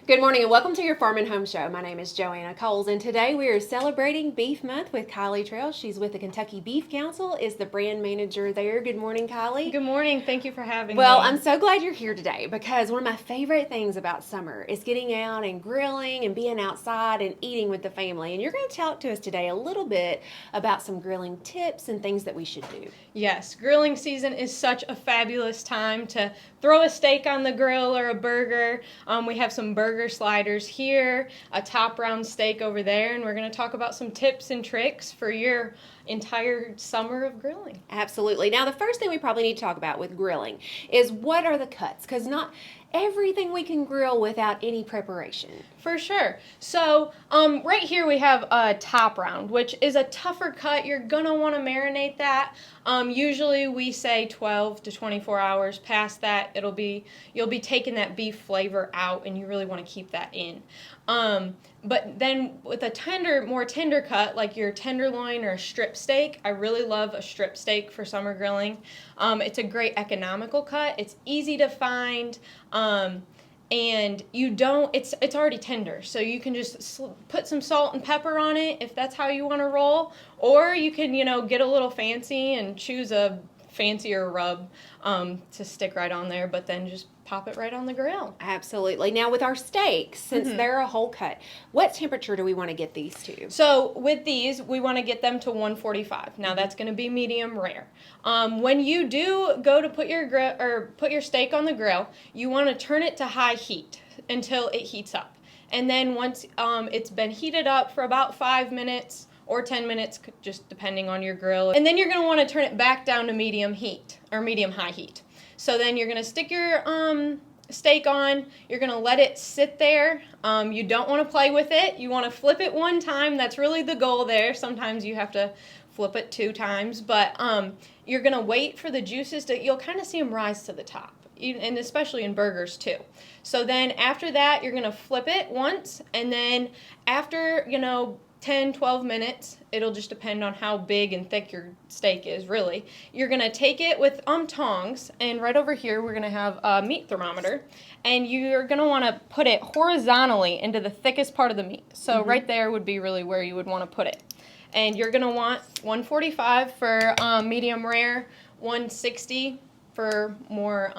Good morning and welcome to your Farm and Home Show. My name is Joanna Coles, and today we are celebrating Beef Month with Kylie Trail. She's with the Kentucky Beef Council, is the brand manager there. Good morning, Kylie. Good morning. Thank you for having me. Well, I'm so glad you're here today because one of my favorite things about summer is getting out and grilling and being outside and eating with the family. And you're going to talk to us today a little bit about some grilling tips and things that we should do. Yes, grilling season is such a fabulous time to throw a steak on the grill or a burger. We have some burger sliders here, a top round steak over there, and we're going to talk about some tips and tricks for your entire summer of grilling. Absolutely. Now, the first thing we probably need to talk about with grilling is what are the cuts, because not everything we can grill without any preparation. For sure. So right here we have a top round, which is a tougher cut. You're going to want to marinate that. Usually we say 12 to 24 hours. Past that, you'll be taking that beef flavor out, and you really want to keep that in. But then with a more tender cut, like your tenderloin or a strip steak, I really love a strip steak for summer grilling. It's a great economical cut. It's easy to find. And it's already tender, so you can just put some salt and pepper on it if that's how you want to roll, or you can, get a little fancy and choose a fancier rub to stick right on there, but then just pop it right on the grill. Absolutely. Now with our steaks, since they're a whole cut, what temperature do we want to get these to? So with these, we want to get them to 145. Now that's going to be medium rare. When you do go to put your steak on the grill, you want to turn it to high heat until it heats up. And then once it's been heated up for about 5 minutes or 10 minutes, just depending on your grill. And then you're going to want to turn it back down to medium heat or medium high heat. So then you're going to stick your steak on. You're going to let it sit there. You don't want to play with it. You want to flip it one time. That's really the goal there. Sometimes you have to flip it 2 times. But you're going to wait for the juices you'll kind of see them rise to the top. And especially in burgers too. So then after that, you're going to flip it once. And then after, 10, 12 minutes, it'll just depend on how big and thick your steak is, really. You're going to take it with tongs, and right over here we're going to have a meat thermometer, and you're going to want to put it horizontally into the thickest part of the meat. So right there would be really where you would want to put it. And you're going to want 145 for medium rare, 160 for more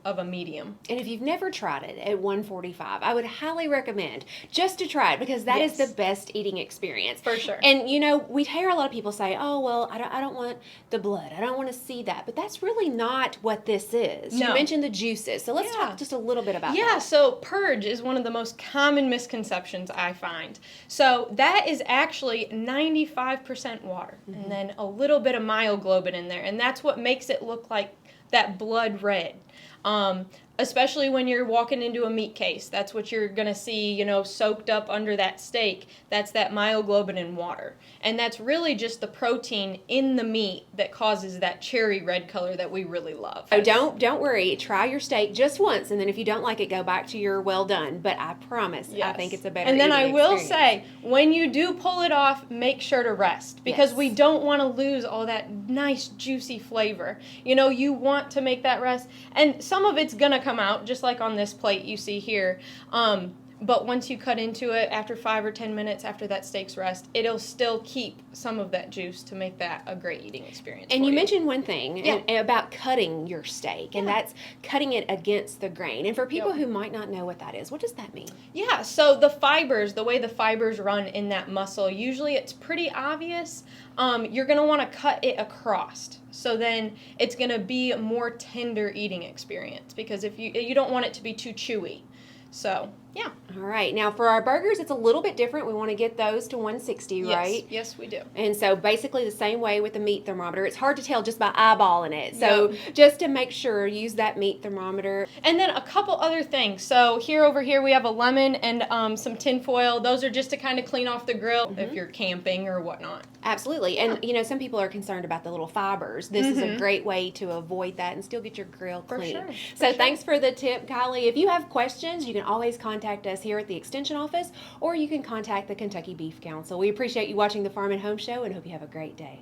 of a medium. And if you've never tried it at 145, I would highly recommend just to try it because that is the best eating experience. For sure. And we hear a lot of people say, oh, well, I don't want the blood. I don't want to see that. But that's really not what this is. No. You mentioned the juices. So let's talk just a little bit about that. Yeah, so purge is one of the most common misconceptions I find. So that is actually 95% water and then a little bit of myoglobin in there. And that's what makes it look like that blood red. Especially when you're walking into a meat case. That's what you're going to see, soaked up under that steak. That's that myoglobin in water. And that's really just the protein in the meat that causes that cherry red color that we really love. So don't worry. Try your steak just once, and then if you don't like it, go back to your well done. But I promise, I think it's a better And then I will experience. say, when you do pull it off, make sure to rest. Because we don't want to lose all that nice, juicy flavor. You want to make that rest. And some of it's going to come out, just like on this plate you see here. But once you cut into it, after 5 or 10 minutes after that steak's rest, it'll still keep some of that juice to make that a great eating experience. And you mentioned one thing about cutting your steak, and that's cutting it against the grain. And for people who might not know what that is, what does that mean? Yeah, so the way the fibers run in that muscle, usually it's pretty obvious. You're going to want to cut it across. So then it's going to be a more tender eating experience because if you don't want it to be too chewy. So, yeah. All right. Now, for our burgers, it's a little bit different. We want to get those to 160, right? Yes, we do. And so, basically, the same way with the meat thermometer. It's hard to tell just by eyeballing it. So, just to make sure, use that meat thermometer. And then a couple other things. So, over here, we have a lemon and some tin foil. Those are just to kind of clean off the grill if you're camping or whatnot. Absolutely. And, some people are concerned about the little fibers. This is a great way to avoid that and still get your grill clean. For sure. So, thanks for the tip, Kylie. If you have questions, you can always contact us here at the Extension Office, or you can contact the Kentucky Beef Council. We appreciate you watching the Farm and Home Show and hope you have a great day.